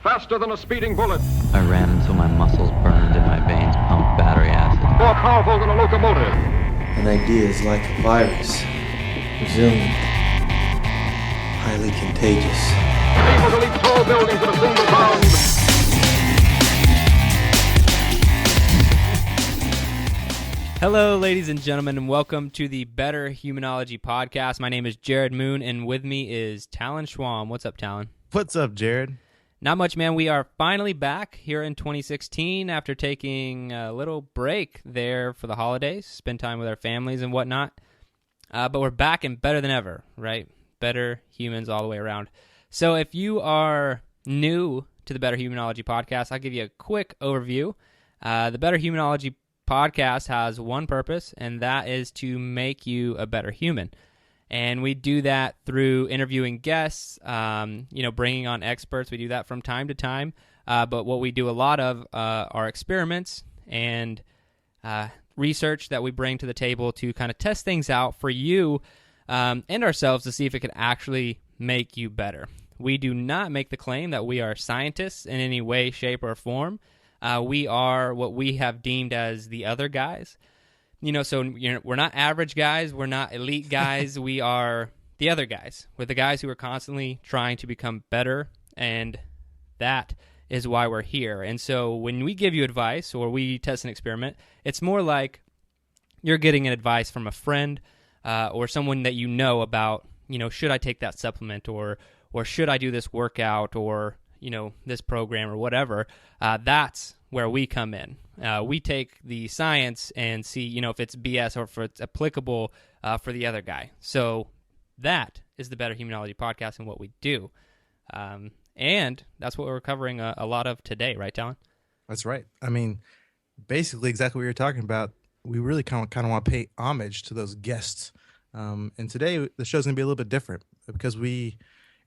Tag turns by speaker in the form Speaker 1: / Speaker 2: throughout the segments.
Speaker 1: Faster than a speeding bullet.
Speaker 2: I ran until my muscles burned and my veins pumped battery acid.
Speaker 1: More powerful than a locomotive.
Speaker 3: An idea is like a virus. Resilient. Highly contagious.
Speaker 1: Able to leap tall buildings in a single bound.
Speaker 4: Hello, ladies and gentlemen, and welcome to the Betterhumanology podcast. My name is Jared Moon, and with me is Talon Schwam. What's up, Talon?
Speaker 5: What's up, Jared?
Speaker 4: Not much, man. We are finally back here in 2016 after taking a little break there for the holidays, spend time with our families and whatnot. But we're back and better than ever, right? Better humans all the way around. So if you are new to the Betterhumanology podcast, I'll give you a quick overview. The Betterhumanology podcast has one purpose, and that is to make you a better human. And we do that through interviewing guests, bringing on experts. We do that from time to time. But what we do a lot of are experiments and research that we bring to the table to kind of test things out for you and ourselves to see if it can actually make you better. We do not make the claim that we are scientists in any way, shape, or form. We are what we have deemed as the other guys. We're not average guys. We're not elite guys. We are the other guys. We're the guys who are constantly trying to become better, and that is why we're here. And so when we give you advice or we test an experiment, it's more like you're getting an advice from a friend or someone that you know about, should I take that supplement or should I do this workout or, this program or whatever. That's where we come in. We take the science and see, if it's BS or if it's applicable for the other guy. So that is the Betterhumanology podcast and what we do. And that's what we're covering a lot of today, right, Talon?
Speaker 5: That's right. I mean, basically exactly what you're talking about. We really kind of want to pay homage to those guests. And today the show's going to be a little bit different because we,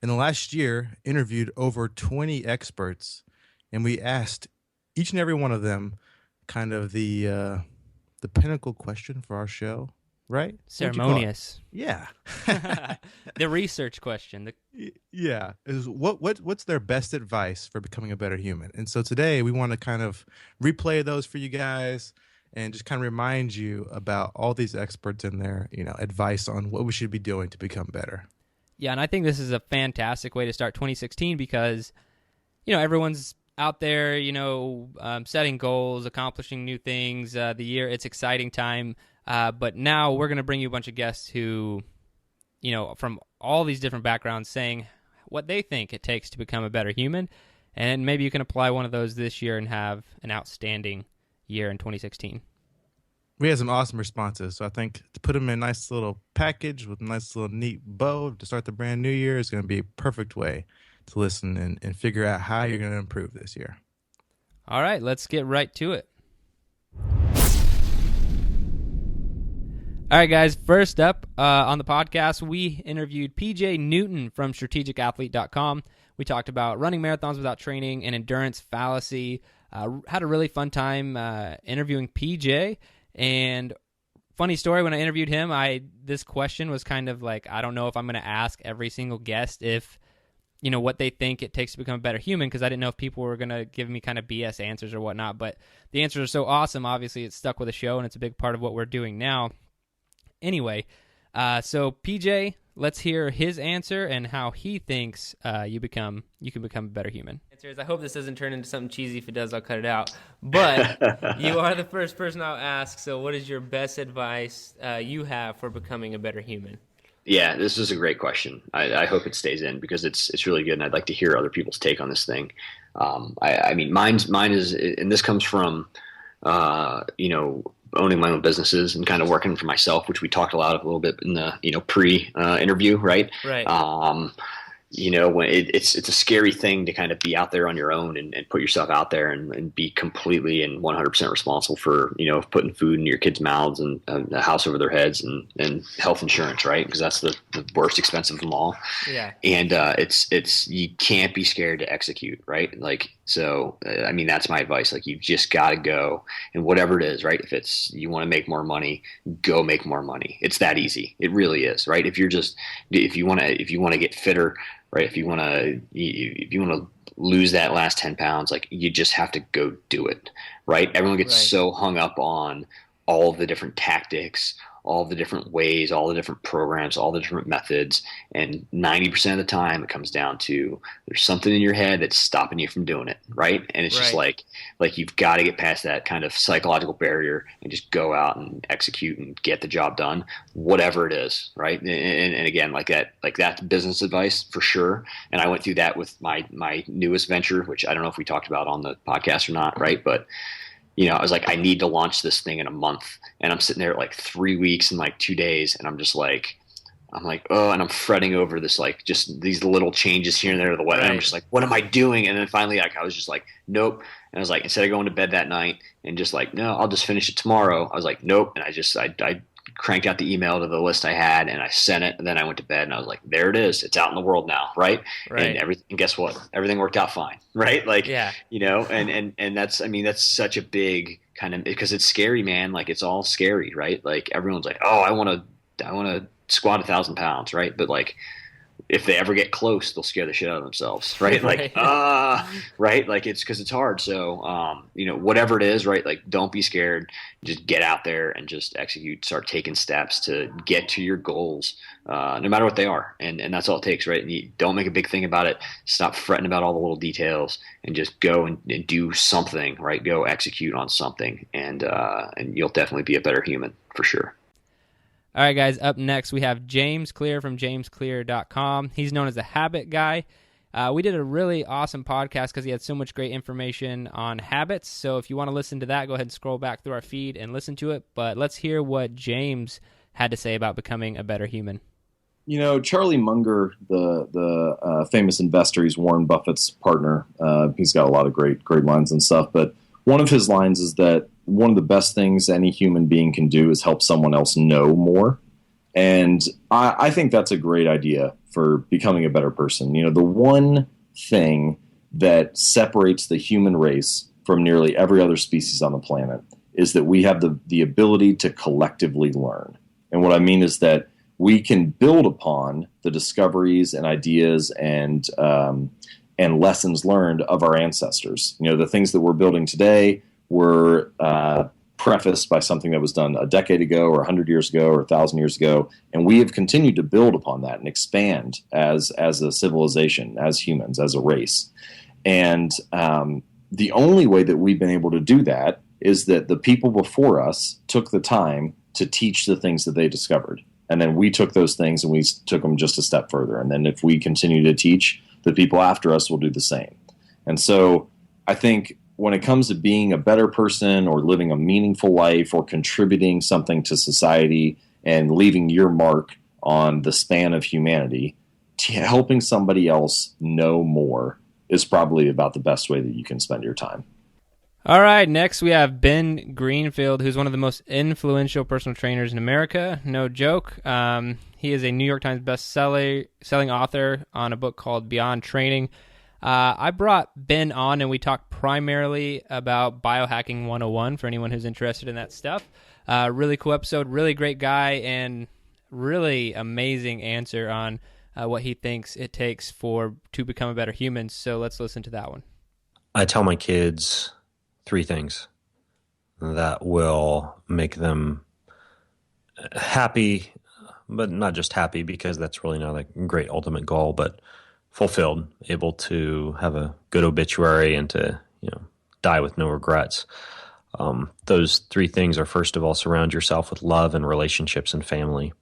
Speaker 5: in the last year, interviewed over 20 experts, and we asked each and every one of them kind of the pinnacle question for our show, right?
Speaker 4: Ceremonious.
Speaker 5: Yeah.
Speaker 4: The research question.
Speaker 5: Yeah. Is what's their best advice for becoming a better human? And so today we want to kind of replay those for you guys and just kind of remind you about all these experts and their, advice on what we should be doing to become better.
Speaker 4: Yeah, and I think this is a fantastic way to start 2016 because, everyone's out there, setting goals, accomplishing new things. It's exciting time. But now we're going to bring you a bunch of guests who, from all these different backgrounds saying what they think it takes to become a better human. And maybe you can apply one of those this year and have an outstanding year in 2016.
Speaker 5: We had some awesome responses. So I think to put them in a nice little package with a nice little neat bow to start the brand new year is going to be a perfect way to listen and figure out how you're going to improve this year.
Speaker 4: All right, let's get right to it. All right, guys, first up on the podcast, we interviewed PJ Newton from strategicathlete.com. We talked about running marathons without training and endurance fallacy. Had a really fun time interviewing PJ. And funny story, when I interviewed him, this question was kind of like, I don't know if I'm going to ask every single guest if, what they think it takes to become a better human, because I didn't know if people were going to give me kind of BS answers or whatnot. But the answers are so awesome. Obviously, it's stuck with the show, and it's a big part of what we're doing now. Anyway, so PJ, let's hear his answer and how he thinks you can become a better human. I hope this doesn't turn into something cheesy. If it does, I'll cut it out. But you are the first person I'll ask, so what is your best advice you have for becoming a better human?
Speaker 6: Yeah, this is a great question. I hope it stays in because it's really good, and I'd like to hear other people's take on this thing. I mean, mine is, and this comes from, owning my own businesses and kind of working for myself, which we talked a little bit in the pre-interview, right?
Speaker 4: Right.
Speaker 6: When it's a scary thing to kind of be out there on your own and put yourself out there and be completely and 100% responsible for, putting food in your kids' mouths and a house over their heads and health insurance, right? Because that's the worst expense of them all.
Speaker 4: Yeah.
Speaker 6: And you can't be scared to execute, right? So, that's my advice. You've just got to go, and whatever it is, right? If it's, you want to make more money, go make more money. It's that easy. It really is, right? If you want to get fitter, right? If you want to lose that last 10 pounds, like you just have to go do it, right? Everyone gets so hung up on all of the different tactics, all the different ways, all the different programs, all the different methods. And 90% of the time it comes down to there's something in your head that's stopping you from doing it. Right. And it's just like you've got to get past that kind of psychological barrier and just go out and execute and get the job done, whatever it is. Right. And again, that's business advice for sure. And I went through that with my newest venture, which I don't know if we talked about on the podcast or not. Right. But I was like, I need to launch this thing in a month. And I'm sitting there like 3 weeks and like 2 days. And I'm like, oh, and I'm fretting over this, like just these little changes here and there to the weather. And I'm just like, what am I doing? And then finally, like, I was just like, nope. And I was like, instead of going to bed that night and just like, no, I'll just finish it tomorrow. I was like, nope. And I cranked out the email to the list I had and I sent it. And then I went to bed and I was like, there it is. It's out in the world now. Right. And guess what? Everything worked out fine. Right. Like, and that's such a big kind of, because it's scary, man. Like it's all scary. Right. Like everyone's like, oh, I want to squat 1,000 pounds. Right. But like, if they ever get close, they'll scare the shit out of themselves. Right. Like, right. Like it's cause it's hard. So, whatever it is, right. Like don't be scared, just get out there and just execute, start taking steps to get to your goals, no matter what they are. And that's all it takes. Right. And you don't make a big thing about it. Stop fretting about all the little details and just go and do something, right. Go execute on something and you'll definitely be a better human for sure.
Speaker 4: All right, guys, up next we have James Clear from jamesclear.com. He's known as the Habit Guy. We did a really awesome podcast because he had so much great information on habits. So if you want to listen to that, go ahead and scroll back through our feed and listen to it. But let's hear what James had to say about becoming a better human.
Speaker 7: Charlie Munger, the famous investor, he's Warren Buffett's partner. He's got a lot of great lines and stuff. But one of his lines is that one of the best things any human being can do is help someone else know more. And I think that's a great idea for becoming a better person. The one thing that separates the human race from nearly every other species on the planet is that we have the ability to collectively learn. And what I mean is that we can build upon the discoveries and ideas and lessons learned of our ancestors. The things that we're building today were prefaced by something that was done a decade ago or 100 years ago or 1,000 years ago. And we have continued to build upon that and expand as a civilization, as humans, as a race. And the only way that we've been able to do that is that the people before us took the time to teach the things that they discovered. And then we took those things and we took them just a step further. And then if we continue to teach, the people after us will do the same. And so I think when it comes to being a better person or living a meaningful life or contributing something to society and leaving your mark on the span of humanity, helping somebody else know more is probably about the best way that you can spend your time.
Speaker 4: All right, next we have Ben Greenfield, who's one of the most influential personal trainers in America. No joke. He is a New York Times best-selling author on a book called Beyond Training. I brought Ben on, and we talked primarily about biohacking 101 for anyone who's interested in that stuff. Really cool episode, really great guy, and really amazing answer on what he thinks it takes to become a better human. So let's listen to that one.
Speaker 8: I tell my kids 3 things that will make them happy, but not just happy, because that's really not a great ultimate goal, but fulfilled, able to have a good obituary and to, die with no regrets. Those 3 things are, first of all, surround yourself with love and relationships and family,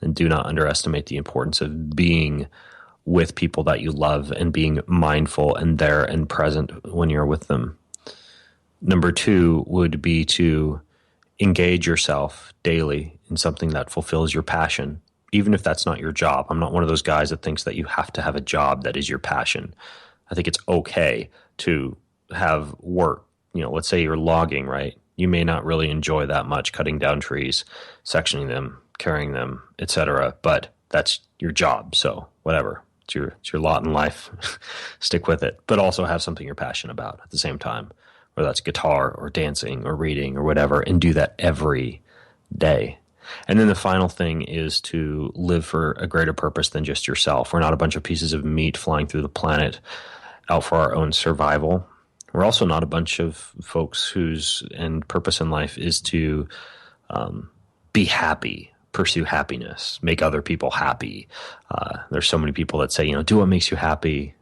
Speaker 8: and do not underestimate the importance of being with people that you love and being mindful and there and present when you're with them. Number 2 would be to engage yourself daily in something that fulfills your passion, even if that's not your job. I'm not one of those guys that thinks that you have to have a job that is your passion. I think it's okay to have work. Let's say you're logging, right? You may not really enjoy that much cutting down trees, sectioning them, carrying them, etc., but that's your job. So whatever. It's your lot in life. Stick with it, but also have something you're passionate about at the same time, whether that's guitar or dancing or reading or whatever, and do that every day. And then the final thing is to live for a greater purpose than just yourself. We're not a bunch of pieces of meat flying through the planet out for our own survival. We're also not a bunch of folks whose end purpose in life is to be happy, pursue happiness, make other people happy. There's so many people that say, do what makes you happy,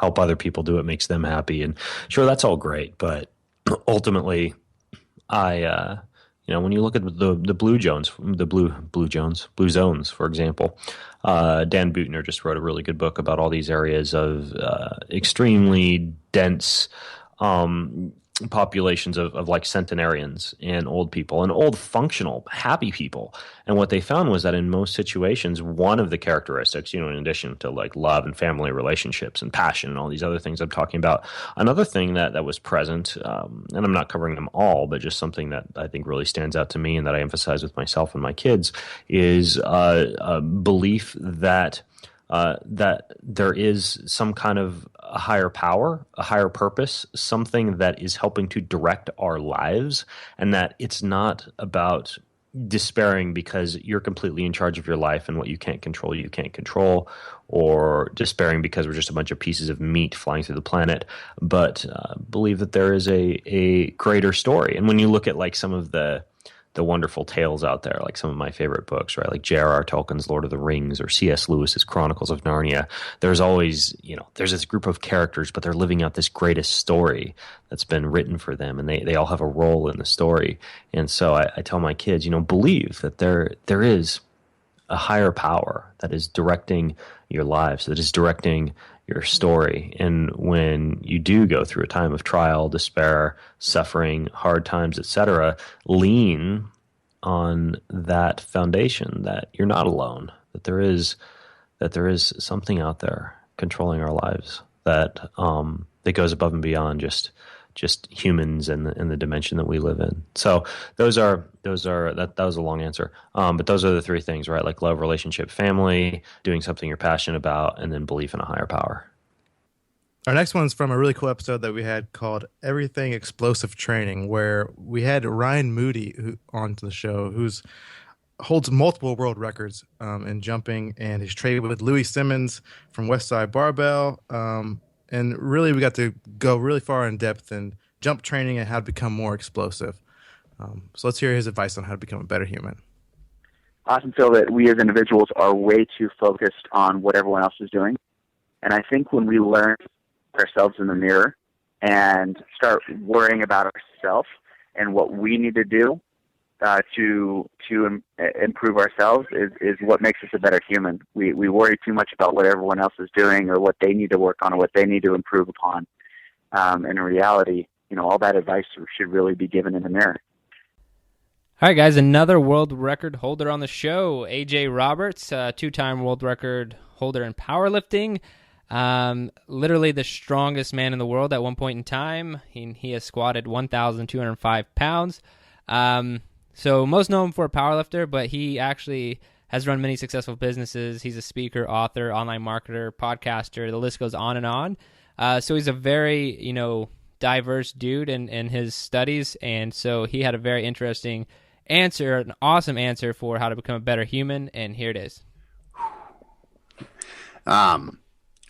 Speaker 8: help other people do what makes them happy. And sure, that's all great. But ultimately, when you look at the Blue Zones, for example, Dan Buettner just wrote a really good book about all these areas of extremely dense populations of like centenarians and old people and old functional happy people. And what they found was that in most situations, one of the characteristics, in addition to like love and family relationships and passion and all these other things I'm talking about, another thing that was present, and I'm not covering them all, but just something that I think really stands out to me and that I emphasize with myself and my kids is a belief that there is some kind of a higher power, a higher purpose, something that is helping to direct our lives, and that it's not about despairing because you're completely in charge of your life and what you can't control, or despairing because we're just a bunch of pieces of meat flying through the planet, but believe that there is a greater story. And when you look at like some of the wonderful tales out there, like some of my favorite books, right? Like J.R.R. Tolkien's Lord of the Rings or C.S. Lewis's Chronicles of Narnia. There's always, there's this group of characters, but they're living out this greatest story that's been written for them, and they all have a role in the story. And so I tell my kids, believe that there is a higher power that is directing your lives, that is directing your story. And when you do go through a time of trial, despair, suffering, hard times, etc., lean on that foundation that you're not alone, that there is something out there controlling our lives that goes above and beyond just humans and the dimension that we live in. So that was a long answer. But those are the three things, right? Like love, relationship, family, doing something you're passionate about, and then belief in a higher power.
Speaker 5: Our next one's from a really cool episode that we had called Everything Explosive Training, where we had Ryan Moody onto the show, holds multiple world records in jumping, and he's trained with Louis Simmons from Westside Barbell. And really, we got to go really far in depth in jump training and how to become more explosive. So let's hear his advice on how to become a better human.
Speaker 9: I often feel that we as individuals are way too focused on what everyone else is doing. And I think when we learn ourselves in the mirror and start worrying about ourselves and what we need to do to improve ourselves is what makes us a better human. We worry too much about what everyone else is doing or what they need to work on or what they need to improve upon. And in reality, all that advice should really be given in the mirror.
Speaker 4: All right, guys, another world record holder on the show, AJ Roberts, two-time world record holder in powerlifting. Literally the strongest man in the world at one point in time. He has squatted 1,205 pounds. So most known for a powerlifter, but he actually has run many successful businesses. He's a speaker, author, online marketer, podcaster. The list goes on and on. So he's a very, diverse dude in his studies. And so he had a very interesting answer, an awesome answer for how to become a better human. And here it is.
Speaker 10: I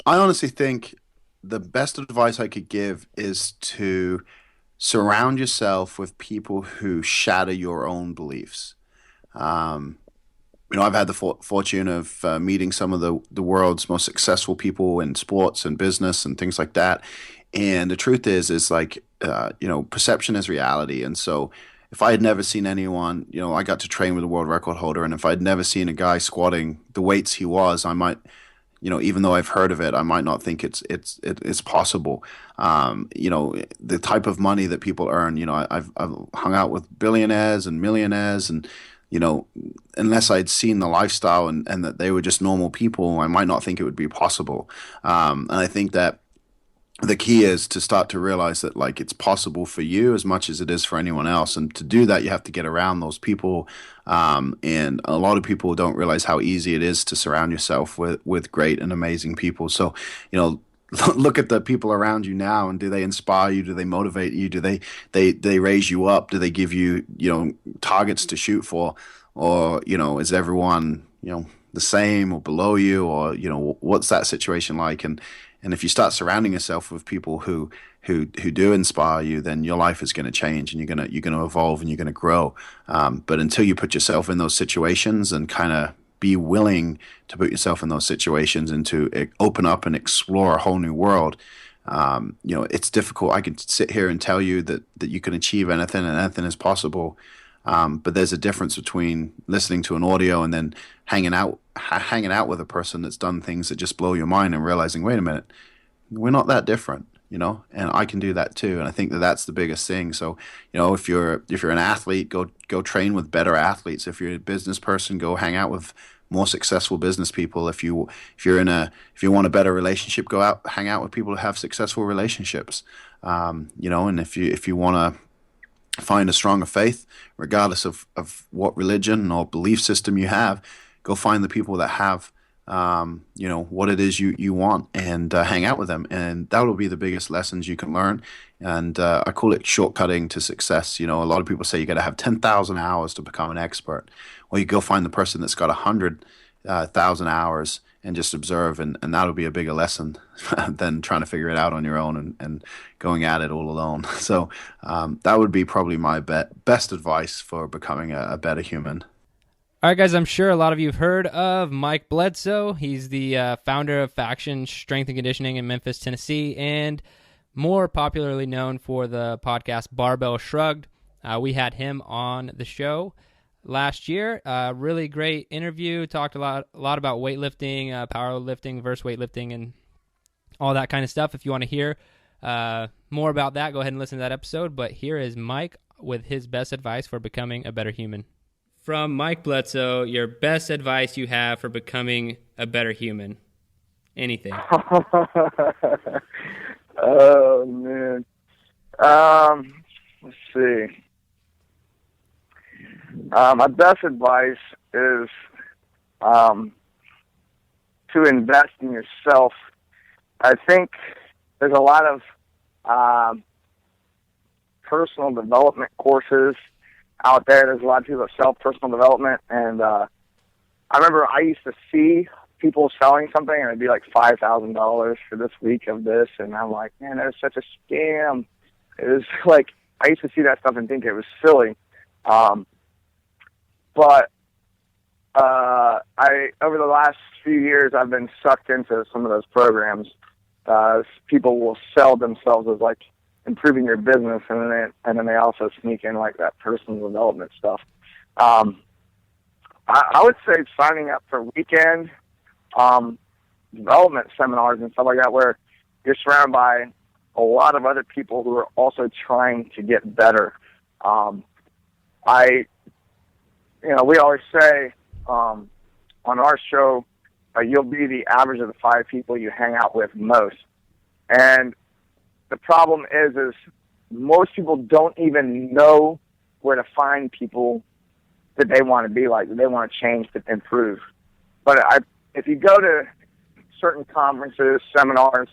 Speaker 10: honestly think the best advice I could give is to surround yourself with people who shatter your own beliefs. I've had the fortune of meeting some of the world's most successful people in sports and business and things like that. And the truth is like, perception is reality. And so if I had never seen anyone, I got to train with a world record holder. And if I'd never seen a guy squatting the weights he was, I might, even though I've heard of it, I might not think it's possible. The type of money that people earn, I've hung out with billionaires and millionaires, and, unless I'd seen the lifestyle and that they were just normal people, I might not think it would be possible. And I think that the key is to start to realize that, like, it's possible for you as much as it is for anyone else. And to do that, you have to get around those people. And a lot of people don't realize how easy it is to surround yourself with great and amazing people. So, look at the people around you now, and do they inspire you? Do they motivate you? Do they raise you up? Do they give you, targets to shoot for? Or, is everyone, the same or below you? Or, what's that situation like? And And if you start surrounding yourself with people who do inspire you, then your life is going to change, and you're gonna evolve, and you're gonna grow. But until you put yourself in those situations and kind of be willing to put yourself in those situations and to open up and explore a whole new world, it's difficult. I could sit here and tell you that you can achieve anything and anything is possible. But there's a difference between listening to an audio and then hanging out with a person that's done things that just blow your mind and realizing, wait a minute, we're not that different, and I can do that too. And I think that that's the biggest thing. So, if you're an athlete, go train with better athletes. If you're a business person, go hang out with more successful business people. If you want a better relationship, go out, hang out with people who have successful relationships. And if you want to find a stronger faith, regardless of what religion or belief system you have, go find the people that have what it is you want, and hang out with them. And that will be the biggest lessons you can learn. And I call it shortcutting to success. A lot of people say you got to have 10,000 hours to become an expert. Well, you go find the person that's got 100,000 hours and just observe, and that'll be a bigger lesson than trying to figure it out on your own and going at it all alone. So that would be probably my best advice for becoming a better human.
Speaker 4: All right, guys, I'm sure a lot of you have heard of Mike Bledsoe. He's the founder of Faction Strength and Conditioning in Memphis, Tennessee, and more popularly known for the podcast Barbell Shrugged. We had him on the show last year. Really great interview. Talked a lot about weightlifting, powerlifting versus weightlifting, and all that kind of stuff. If you want to hear more about that, go ahead and listen to that episode. But here is Mike with his best advice for becoming a better human. From Mike Bledsoe, your best advice you have for becoming a better human. Anything.
Speaker 11: Oh, man. Let's see. My best advice is to invest in yourself. I think there's a lot of personal development courses out there. There's a lot of people that sell personal development, and I remember I used to see people selling something, and it'd be like $5,000 for this week of this, and I'm like, man, that is such a scam. It was like, I used to see that stuff and think it was silly. But over the last few years, I've been sucked into some of those programs. People will sell themselves as like improving your business, and then they also sneak in like that personal development stuff. I would say signing up for weekend development seminars and stuff like that, where you're surrounded by a lot of other people who are also trying to get better. We always say on our show, you'll be the average of the 5 people you hang out with most. And the problem is most people don't even know where to find people that they want to be like, that they want to change, to improve. But if you go to certain conferences, seminars,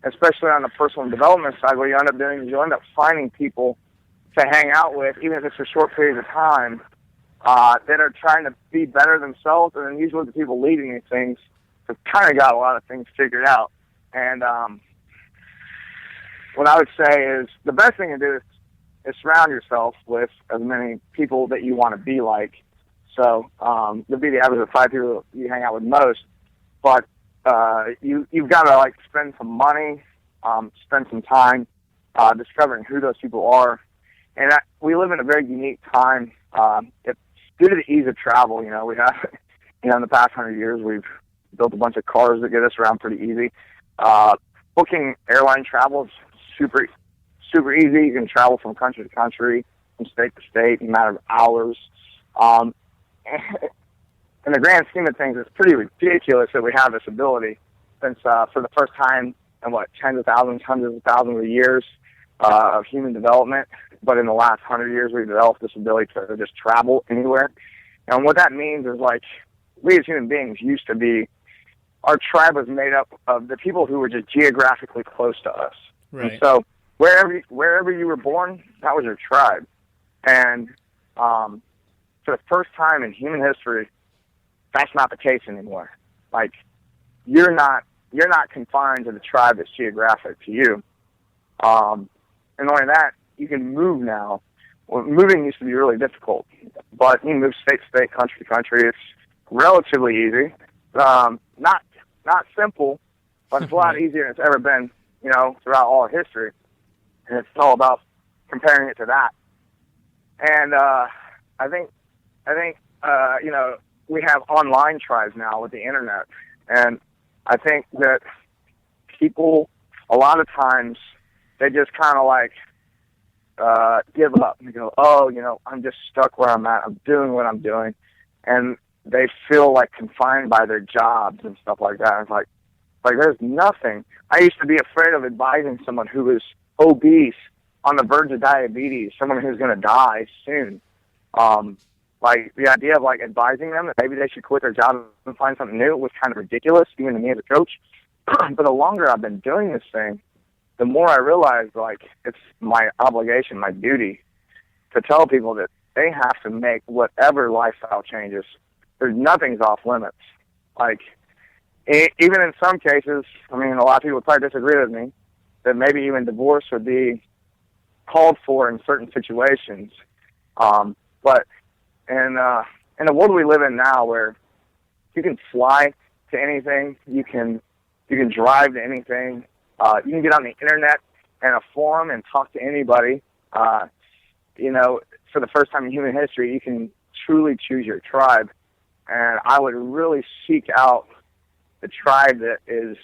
Speaker 11: especially on the personal development side, what you end up doing is you end up finding people to hang out with, even if it's for short periods of time, that are trying to be better themselves. And then usually the people leading these things have kind of got a lot of things figured out. And what I would say is the best thing to do is surround yourself with as many people that you want to be like. So you'll be the average of 5 people you hang out with most, but you've got to like spend some money, spend some time discovering who those people are. And we live in a very unique time. Due to the ease of travel, we have, in the past 100 years, we've built a bunch of cars that get us around pretty easy. Booking airline travel is super, super easy. You can travel from country to country, from state to state in a matter of hours. In the grand scheme of things, it's pretty ridiculous that we have this ability, since for the first time in tens of thousands, hundreds of thousands of years of human development. But in the last 100 years, we've developed this ability to just travel anywhere. And what that means is, like, we as human beings used to be, our tribe was made up of the people who were just geographically close to us.
Speaker 4: Right.
Speaker 11: And so wherever you were born, that was your tribe. And for the first time in human history, that's not the case anymore. Like, you're not you're not confined to the tribe that's geographic to you. And only that, you can move now. Well, moving used to be really difficult, but you can move state to state, country to country. It's relatively easy. Not simple, but it's a lot easier than it's ever been, throughout all of history. And it's all about comparing it to that. And I think we have online tribes now with the internet, and I think that people a lot of times they just kind of like give up and go, I'm just stuck where I'm at. I'm doing what I'm doing, and they feel like confined by their jobs and stuff like that. It's like there's nothing. I used to be afraid of advising someone who was obese, on the verge of diabetes, someone who's going to die soon. Like the idea of like advising them that maybe they should quit their job and find something new was kind of ridiculous, even to me as a coach. But the longer I've been doing this thing, the more I realize like it's my obligation, my duty to tell people that they have to make whatever lifestyle changes. There's nothing's off limits. Like even in some cases, I mean, a lot of people would probably disagree with me that maybe even divorce would be called for in certain situations. But in the world we live in now, where you can fly to anything, you can drive to anything, you can get on the internet and a forum and talk to anybody. For the first time in human history, you can truly choose your tribe. And I would really seek out the tribe that is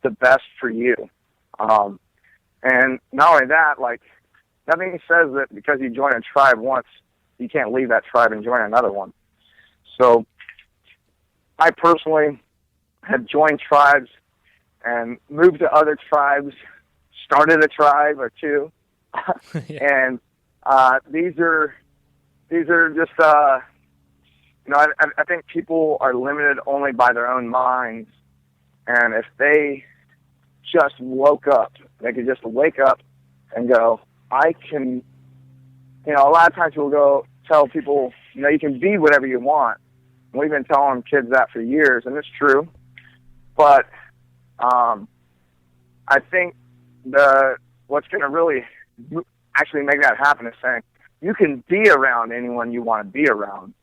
Speaker 11: the best for you. And not only that, like, nothing says that because you join a tribe once, you can't leave that tribe and join another one. So I personally have joined tribes and moved to other tribes, started a tribe or two. And these are just, I think people are limited only by their own minds. And if they just woke up, they could just wake up and go, I can, a lot of times we'll tell people, you can be whatever you want. And we've been telling kids that for years, and it's true. But I think what's going to really actually make that happen is saying, you can be around anyone you want to be around.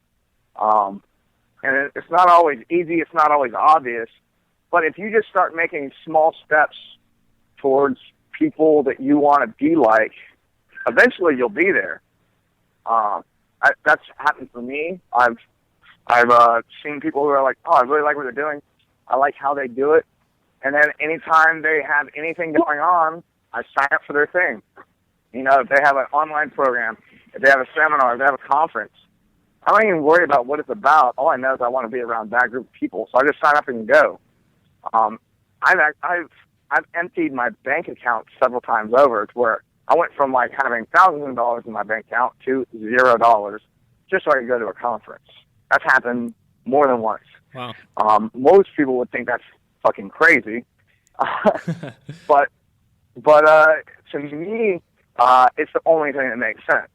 Speaker 11: And it's not always easy, it's not always obvious, but if you just start making small steps towards people that you want to be like, eventually you'll be there. That's happened for me. I've seen people who are like, I really like what they're doing. I like how they do it. And then anytime they have anything going on, I sign up for their thing. If they have an online program, if they have a seminar, if they have a conference, I don't even worry about what it's about. All I know is I want to be around that group of people, so I just sign up and go. I've emptied my bank account several times over, to where I went from like having thousands of dollars in my bank account to $0 just so I could go to a conference. That's happened more than once.
Speaker 4: Wow.
Speaker 11: Most people would think that's fucking crazy, but to me, it's the only thing that makes sense.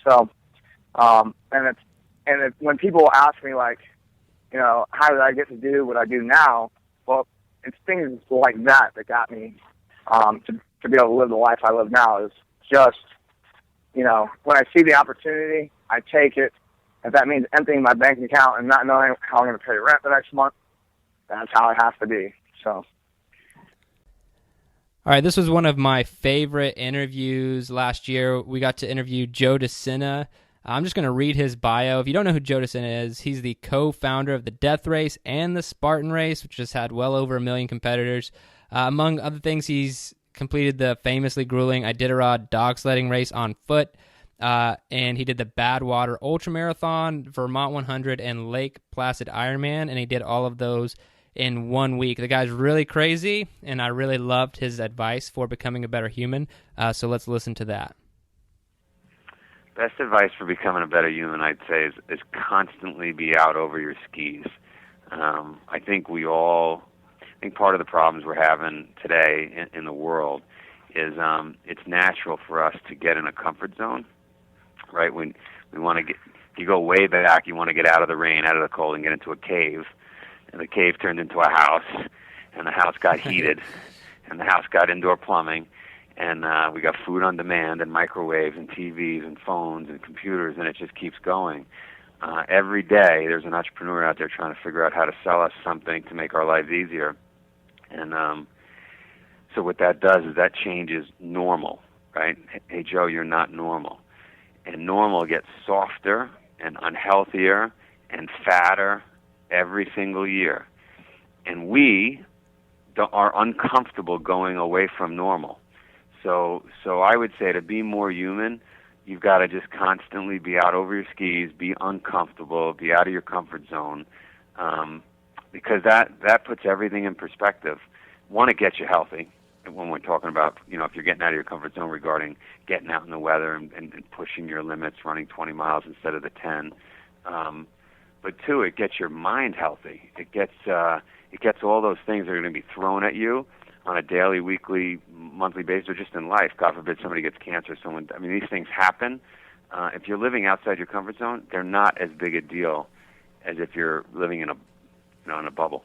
Speaker 11: So, when people ask me like, how did I get to do what I do now? Well, it's things like that got me to be able to live the life I live now. Is just, when I see the opportunity, I take it. If that means emptying my bank account and not knowing how I'm going to pay rent the next month, that's how it has to be. So.
Speaker 4: All right, this was one of my favorite interviews last year. We got to interview Joe DeSena. I'm just going to read his bio. If you don't know who Joe DeSena is, he's the co-founder of the Death Race and the Spartan Race, which has had well over 1 million competitors. Among other things, he's completed the famously grueling Iditarod dog sledding race on foot, and he did the Badwater Ultramarathon, Vermont 100, and Lake Placid Ironman, and he did all of those in 1 week. The guy's really crazy, and I really loved his advice for becoming a better human, so let's listen to that.
Speaker 12: Best advice for becoming a better human, I'd say, is constantly be out over your skis. I think part of the problems we're having today in the world is it's natural for us to get in a comfort zone, right? When we want to you go way back, you want to get out of the rain, out of the cold, and get into a cave. And the cave turned into a house. and the house got heated, and the house got indoor plumbing, and we got food on demand and microwaves and TVs and phones and computers, and it just keeps going. Every day there's an entrepreneur out there trying to figure out how to sell us something to make our lives easier. And so what that does is that changes normal, right? Hey, Joe, you're not normal. And normal gets softer and unhealthier and fatter every single year. And we are uncomfortable going away from normal. So I would say to be more human, you've got to just constantly be out over your skis, be uncomfortable, be out of your comfort zone, because that puts everything in perspective. One, it gets you healthy. When we're talking about, if you're getting out of your comfort zone regarding getting out in the weather and pushing your limits, running 20 miles instead of the 10. But two, it gets your mind healthy. It gets all those things that are going to be thrown at you on a daily, weekly, monthly basis, or just in life. God forbid somebody gets cancer. These things happen. If you're living outside your comfort zone, they're not as big a deal as if you're living in a bubble.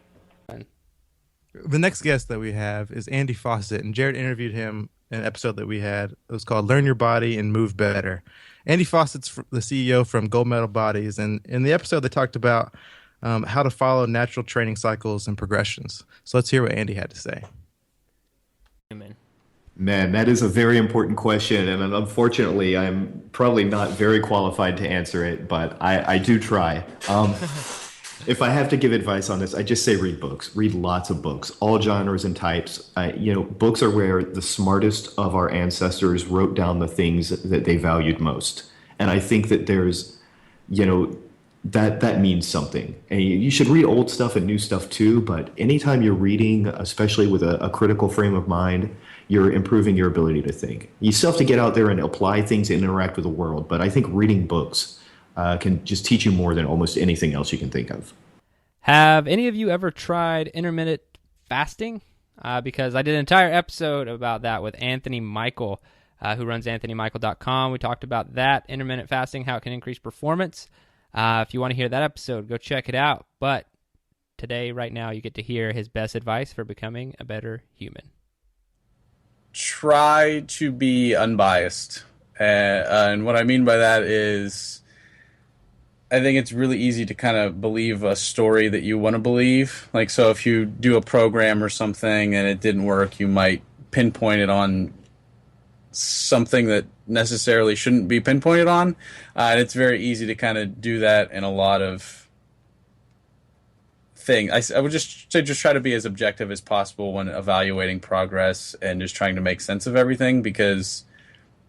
Speaker 5: The next guest that we have is Andy Faucett, and Jared interviewed him in an episode that we had. It was called Learn Your Body and Move Better. Andy Faucett's the CEO from Gold Medal Bodies, and in the episode they talked about how to follow natural training cycles and progressions. So let's hear what Andy had to say.
Speaker 13: Man, that is a very important question, and unfortunately I'm probably not very qualified to answer it, but I do try. If I have to give advice on this, I just say read books. Read lots of books, all genres and types. Books are where the smartest of our ancestors wrote down the things that they valued most. And I think that there's, that means something. And you should read old stuff and new stuff too, but anytime you're reading, especially with a critical frame of mind, you're improving your ability to think. You still have to get out there and apply things and interact with the world, but I think reading books can just teach you more than almost anything else you can think of.
Speaker 4: Have any of you ever tried intermittent fasting? Because I did an entire episode about that with Anthony Michael, who runs anthonymichael.com. We talked about that, intermittent fasting, how it can increase performance. If you want to hear that episode, go check it out. But today, right now, you get to hear his best advice for becoming a better human.
Speaker 14: Try to be unbiased. And what I mean by that is, I think it's really easy to kind of believe a story that you want to believe. Like, so if you do a program or something and it didn't work, you might pinpoint it on something that necessarily shouldn't be pinpointed on. And it's very easy to kind of do that in a lot of things. I would just say try to be as objective as possible when evaluating progress and just trying to make sense of everything, because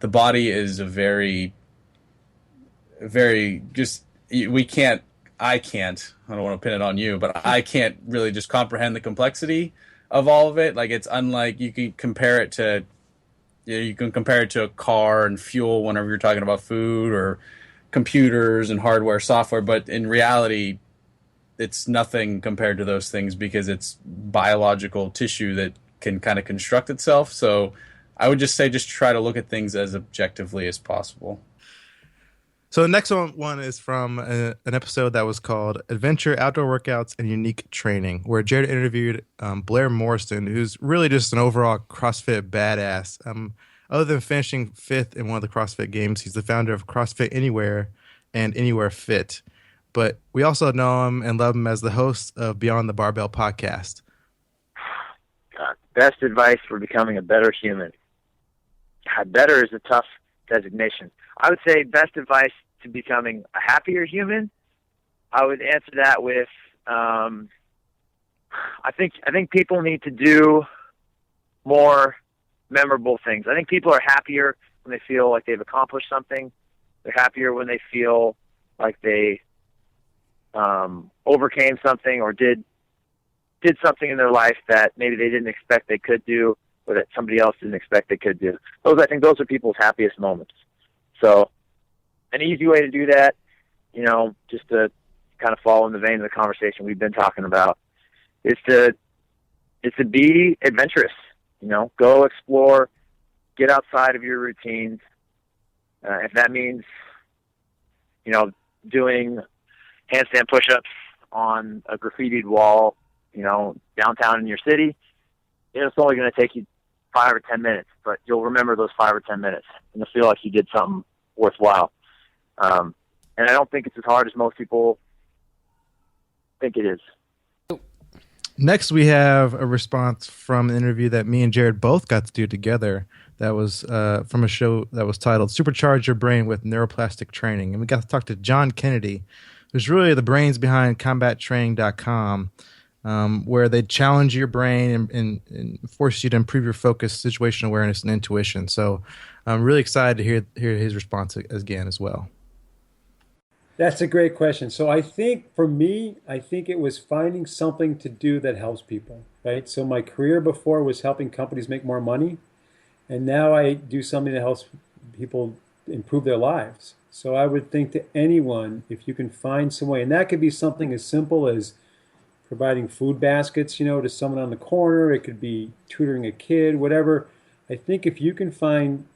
Speaker 14: the body is a very, very just... I don't want to pin it on you, but I can't really just comprehend the complexity of all of it. Like, it's unlike you can compare it to a car and fuel whenever you're talking about food, or computers and hardware, software. But in reality, it's nothing compared to those things, because it's biological tissue that can kind of construct itself. So I would just say, just try to look at things as objectively as possible.
Speaker 5: So the next one is from an episode that was called Adventure, Outdoor Workouts, and Unique Training, where Jared interviewed Blair Morriston, who's really just an overall CrossFit badass. Other than finishing 5th in one of the CrossFit Games, he's the founder of CrossFit Anywhere and Anywhere Fit. But we also know him and love him as the host of Beyond the Barbell podcast.
Speaker 15: God, best advice for becoming a better human. God, better is a tough designation. I would say best advice to becoming a happier human. I would answer that with, I think people need to do more memorable things. I think people are happier when they feel like they've accomplished something. They're happier when they feel like they overcame something or did something in their life that maybe they didn't expect they could do, or that somebody else didn't expect they could do. I think those are people's happiest moments. So an easy way to do that, just to kind of fall in the vein of the conversation we've been talking about, is to be adventurous. Go explore, get outside of your routines. If that means, doing handstand push-ups on a graffitied wall, downtown in your city, it's only going to take you 5 or 10 minutes, but you'll remember those 5 or 10 minutes, and you'll feel like you did something worthwhile. And I don't think it's as hard as most people think it is.
Speaker 5: Next, we have a response from an interview that me and Jared both got to do together. That was from a show that was titled Supercharge Your Brain with Neuroplastic Training. And we got to talk to John Kennedy, who's really the brains behind combattraining.com, where they challenge your brain and force you to improve your focus, situational awareness, and intuition. So I'm really excited to hear his response again as well.
Speaker 16: That's a great question. So I think for me, it was finding something to do that helps people, right? So my career before was helping companies make more money. And now I do something that helps people improve their lives. So I would think to anyone, if you can find some way, and that could be something as simple as providing food baskets, to someone on the corner. It could be tutoring a kid, whatever. I think if you can find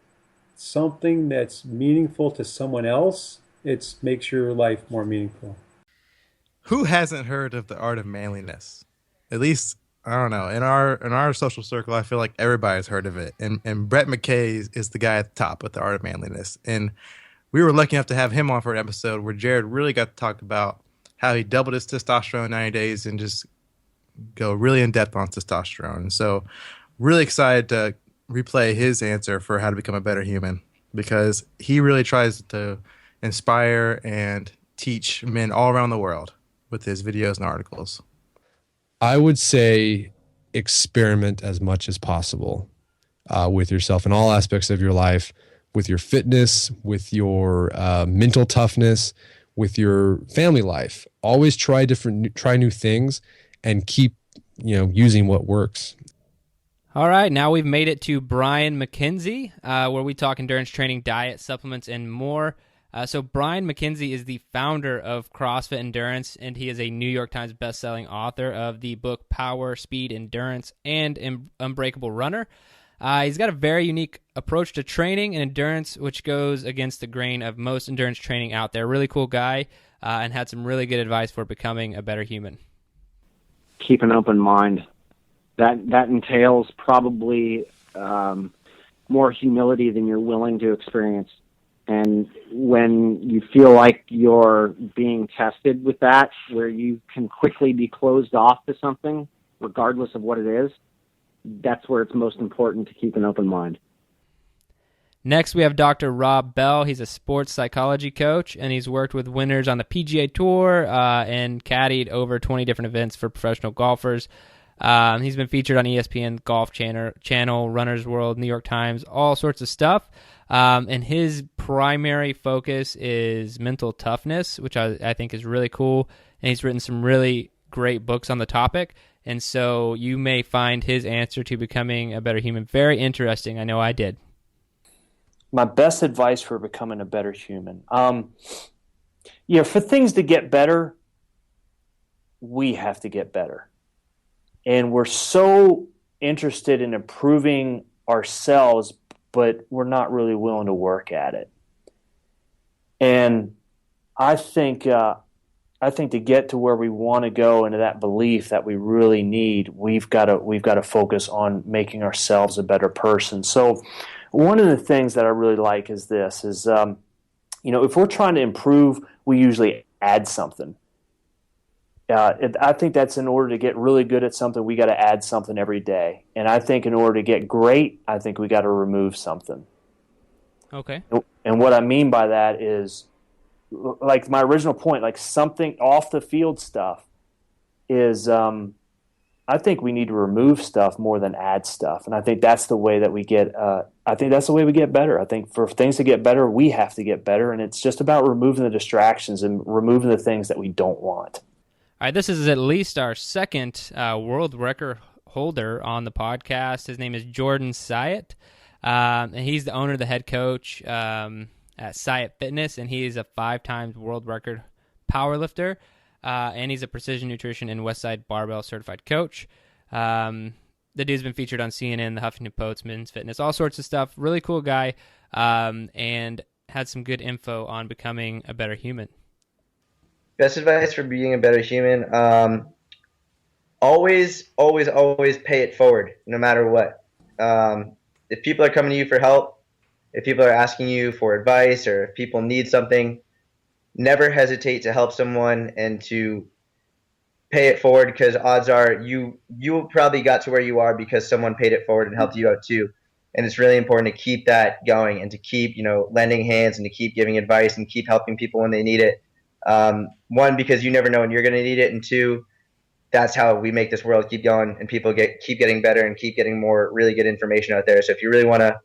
Speaker 16: something that's meaningful to someone else, it makes your life more meaningful.
Speaker 5: Who hasn't heard of the art of manliness? At least, I don't know. In our social circle, I feel like everybody's heard of it. And Brett McKay is the guy at the top with the art of manliness. And we were lucky enough to have him on for an episode where Jared really got to talk about how he doubled his testosterone in 90 days and just go really in depth on testosterone. And so really excited to replay his answer for how to become a better human, because he really tries to inspire and teach men all around the world with his videos and articles.
Speaker 17: I would say experiment as much as possible with yourself in all aspects of your life, with your fitness, with your mental toughness, with your family life. Always try new things and keep, using what works.
Speaker 4: All right, now we've made it to Brian Mackenzie, where we talk endurance training, diet, supplements, and more. So Brian Mackenzie is the founder of CrossFit Endurance, and he is a New York Times bestselling author of the book Power, Speed, Endurance, and Unbreakable Runner. He's got a very unique approach to training and endurance, which goes against the grain of most endurance training out there. Really cool guy, and had some really good advice for becoming a better human.
Speaker 18: Keep an open mind. That entails probably more humility than you're willing to experience. And when you feel like you're being tested with that, where you can quickly be closed off to something, regardless of what it is, that's where it's most important to keep an open mind.
Speaker 4: Next, we have Dr. Rob Bell. He's a sports psychology coach, and he's worked with winners on the PGA Tour and caddied over 20 different events for professional golfers. He's been featured on ESPN Golf Channel, Runner's World, New York Times, all sorts of stuff. And his primary focus is mental toughness, which I think is really cool. And he's written some really great books on the topic. And so you may find his answer to becoming a better human very interesting. I know I did.
Speaker 19: My best advice for becoming a better human. For things to get better, we have to get better. And we're so interested in improving ourselves, but we're not really willing to work at it. And I think to get to where we want to go, into that belief that we really need, we've got to focus on making ourselves a better person. So one of the things that I really like is this: if we're trying to improve, we usually add something. I think that's in order to get really good at something, we got to add something every day. And I think in order to get great, I think we got to remove something.
Speaker 4: Okay.
Speaker 19: And what I mean by that is, like my original point, like something off the field stuff is, I think we need to remove stuff more than add stuff. And I think that's the way that we get, better. I think for things to get better, we have to get better. And it's just about removing the distractions and removing the things that we don't want.
Speaker 4: All right, this is at least our second world record holder on the podcast. His name is Jordan Sayat, and he's the owner, the head coach at Sayat Fitness, and he is a 5-time world record powerlifter, and he's a precision nutrition and Westside Barbell certified coach. The dude's been featured on CNN, the Huffington Post, Men's Fitness, all sorts of stuff. Really cool guy, and had some good info on becoming a better human.
Speaker 20: Best advice for being a better human. always pay it forward, no matter what. If people are coming to you for help, if people are asking you for advice, or if people need something, never hesitate to help someone and to pay it forward, because odds are you probably got to where you are because someone paid it forward and helped you out too. And it's really important to keep that going and to keep, lending hands and to keep giving advice and keep helping people when they need it. One, because you never know when you're going to need it. And two, that's how we make this world keep going and people keep getting better and keep getting more really good information out there. So if you really want to,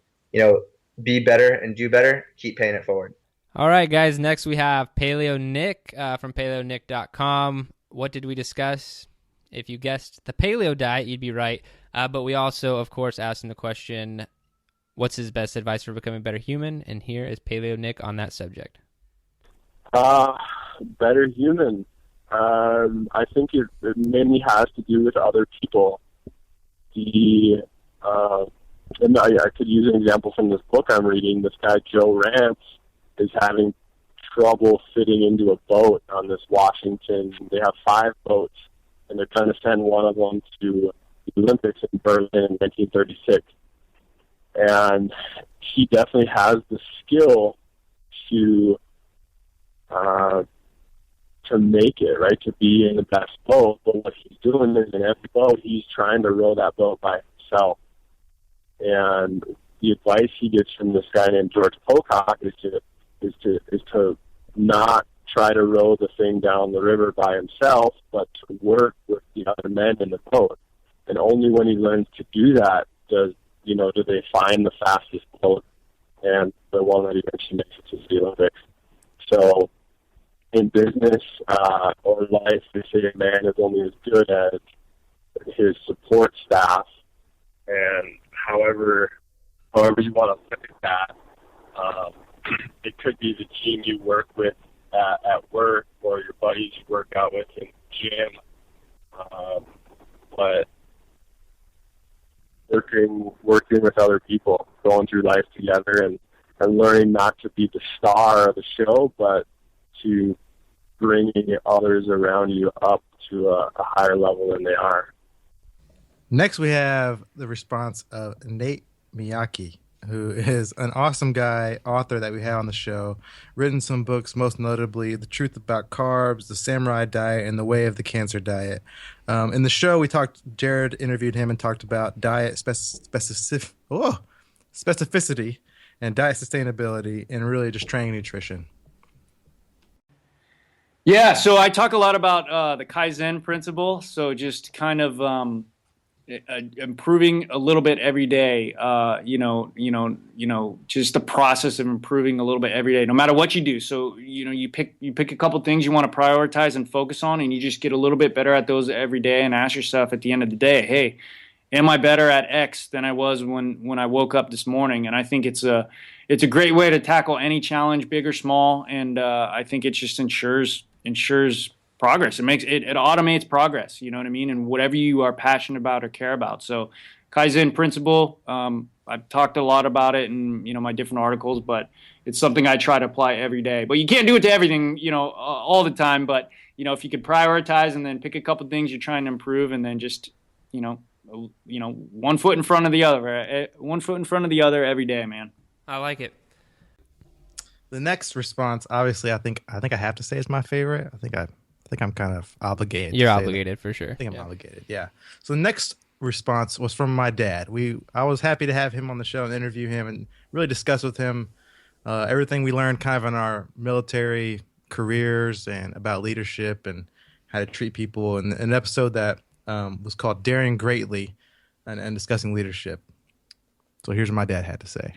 Speaker 20: be better and do better, keep paying it forward.
Speaker 4: All right, guys. Next we have Paleo Nick from paleonick.com. What did we discuss? If you guessed the paleo diet, you'd be right. But we also, of course, asked him the question, what's his best advice for becoming a better human? And here is Paleo Nick on that subject.
Speaker 21: Better human. I think it mainly has to do with other people. And I could use an example from this book I'm reading. This guy, Joe Rance, is having trouble fitting into a boat on this Washington. They have 5 boats, and they're trying to send one of them to the Olympics in Berlin in 1936. And he definitely has the skill to make it, right, to be in the best boat. But what he's doing is in every boat, he's trying to row that boat by himself. And the advice he gets from this guy named George Pocock is to not try to row the thing down the river by himself, but to work with the other men in the boat. And only when he learns to do that do they find the fastest boat and the one that eventually makes it to the Olympics. So in business or life, they say a man is only as good as his support staff. And however you want to look at that, it could be the team you work with at work or your buddies you work out with in the gym. But working with other people, going through life together, and learning not to be the star of the show, but to bringing others around you up to a higher level than they are.
Speaker 5: Next, we have the response of Nate Miyaki, who is an awesome guy, author that we had on the show, written some books, most notably The Truth About Carbs, The Samurai Diet, and The Way of the Cancer Diet. In the show, Jared interviewed him and talked about diet specificity and diet sustainability and really just training nutrition.
Speaker 22: Yeah, so I talk a lot about the Kaizen principle, so just kind of improving a little bit every day, just the process of improving a little bit every day, no matter what you do. So, you pick a couple things you want to prioritize and focus on, and you just get a little bit better at those every day and ask yourself at the end of the day, hey, am I better at X than I was when I woke up this morning? And I think it's a great way to tackle any challenge, big or small. And I think it just ensures progress. It automates progress, you know what I mean? And whatever you are passionate about or care about. So Kaizen principle, I've talked a lot about it in, my different articles, but it's something I try to apply every day. But you can't do it to everything, all the time. But, if you could prioritize and then pick a couple things you're trying to improve and then just, one foot in front of the other every day, man.
Speaker 4: I like it.
Speaker 5: The next response, obviously, I think I have to say is my favorite. I think I'm kind of obligated.
Speaker 4: You're obligated for sure.
Speaker 5: I think I'm obligated. Yeah. So the next response was from my dad. I was happy to have him on the show and interview him and really discuss with him everything we learned kind of in our military careers and about leadership and how to treat people. And an episode that was called Daring Greatly and discussing leadership. So here's what my dad had to say.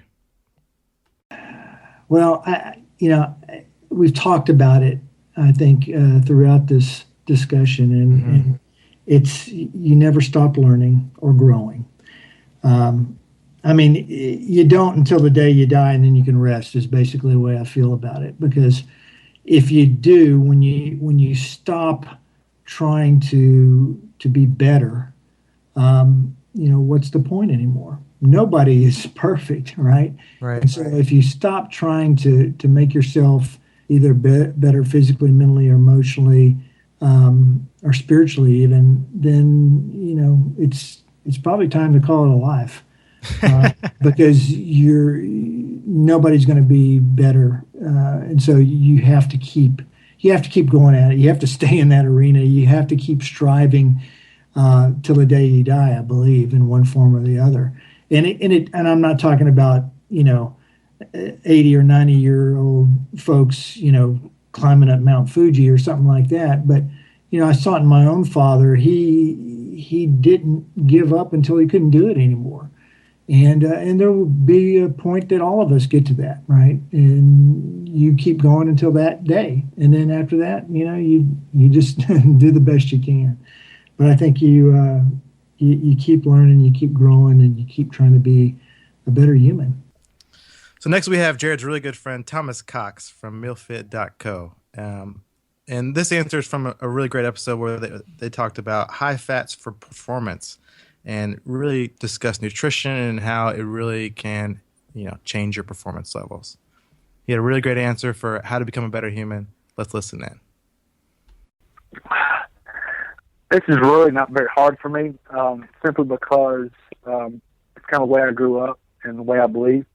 Speaker 23: Well, we've talked about it, I think, throughout this discussion, and it's you never stop learning or growing. You don't until the day you die, and then you can rest. Is basically the way I feel about it. Because if you do, when you stop trying to be better, what's the point anymore? Nobody is perfect, right?
Speaker 5: Right.
Speaker 23: And so if you stop trying to make yourself either better physically, mentally, or emotionally, or spiritually even, then it's probably time to call it a life, because nobody's going to be better, and so you have to keep going at it. You have to stay in that arena. You have to keep striving till the day you die, I believe, in one form or the other. And I'm not talking about 80 or 90-year-old folks, climbing up Mount Fuji or something like that. But I saw it in my own father. He didn't give up until he couldn't do it anymore. And there will be a point that all of us get to that, right? And you keep going until that day, and then after that, you just do the best you can. But I think you keep learning, you keep growing, and you keep trying to be a better human.
Speaker 5: So next we have Jared's really good friend Thomas Cox from mealfit.co. And this answer is from a really great episode where they talked about high fats for performance and really discussed nutrition and how it really can, change your performance levels. He had a really great answer for how to become a better human. Let's listen in.
Speaker 11: This is really not very hard for me, simply because it's kind of the way I grew up and the way I believe.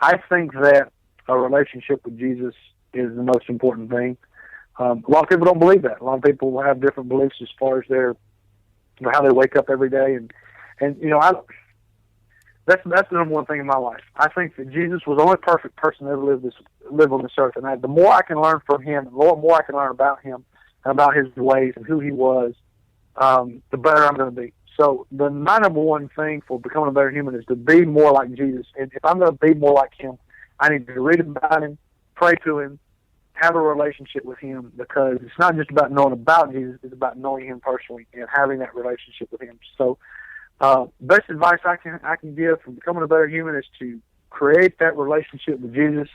Speaker 11: I think that a relationship with Jesus is the most important thing. A lot of people don't believe that. A lot of people have different beliefs as far as how they wake up every day, and that's the number one thing in my life. I think that Jesus was the only perfect person to ever live on this earth, and the more I can learn from him, the more I can learn about him and about his ways and who he was, the better I'm going to be. So my number one thing for becoming a better human is to be more like Jesus. And if I'm going to be more like him, I need to read about him, pray to him, have a relationship with him, because it's not just about knowing about Jesus, it's about knowing him personally and having that relationship with him. So best advice I can give for becoming a better human is to create that relationship with Jesus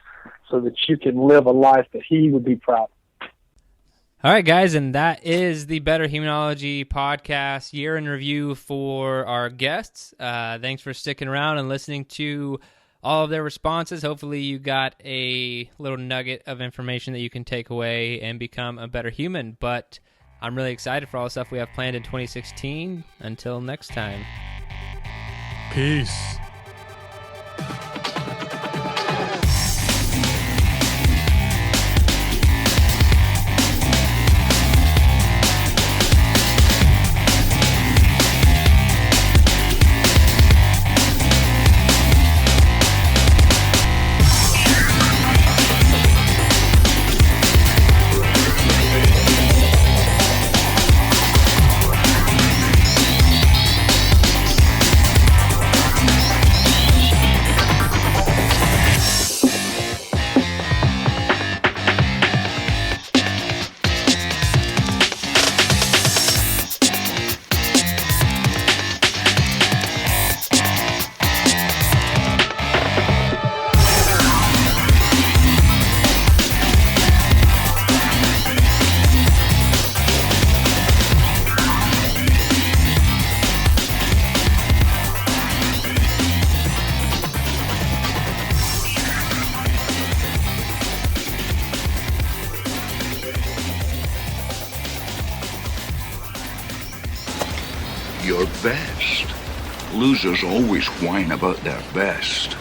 Speaker 11: so that you can live a life that he would be proud of.
Speaker 4: All right, guys, and that is the Betterhumanology podcast year in review for our guests. Thanks for sticking around and listening to all of their responses. Hopefully you got a little nugget of information that you can take away and become a better human. But I'm really excited for all the stuff we have planned in 2016. Until next time.
Speaker 5: Peace.
Speaker 1: Your best. Losers always whine about their best.